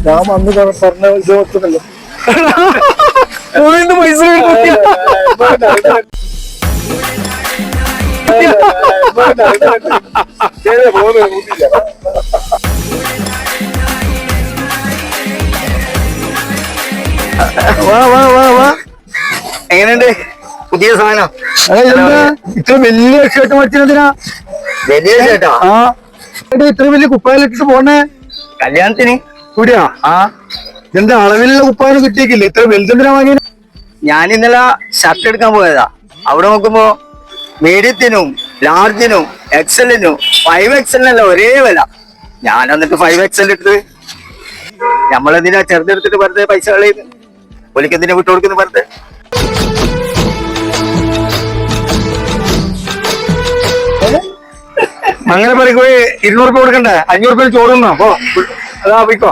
ഞാൻ അന്ന് പറഞ്ഞ ഇത് വെക്കുന്നല്ലോ പൈസ എങ്ങനെയുണ്ട് പുതിയ സാധനം? ഇത്ര വലിയ ഷർട്ട് മടിച്ചതിനാ? വലിയ ചേട്ടാ ഇത്ര വലിയ കുപ്പായിലിട്ടിട്ട് പോണേ കല്യാണത്തിന് കൂടിയാ? എന്താ അളവിലുള്ള കുപ്പായം കിട്ടിയേക്കില്ല, ഇത്ര വലുതെന്തിനാ വാങ്ങിയ? ഞാൻ ഇന്നലെ ഷർട്ട് എടുക്കാൻ പോയതാ. അവിടെ നോക്കുമ്പോ മീഡിയത്തിനും ലാർജിനും എക്സലിനും 5XL ഒരേ വില. ഞാൻ എന്നിട്ട് 5XL എടുത്ത് നമ്മളെന്തിനാ ചെറുതെടുത്തിട്ട് വെറുതെ പൈസ കളയുന്നു? ഒലിക്കെന്തിനാ വിട്ടു കൊടുക്കുന്നു വെറുതെ? അങ്ങനെ പറയുമ്പോ 200 രൂപ കൊടുക്കണ്ടേ? 500 രൂപ ചോറുന്നോ? അതാ പോയിക്കോ.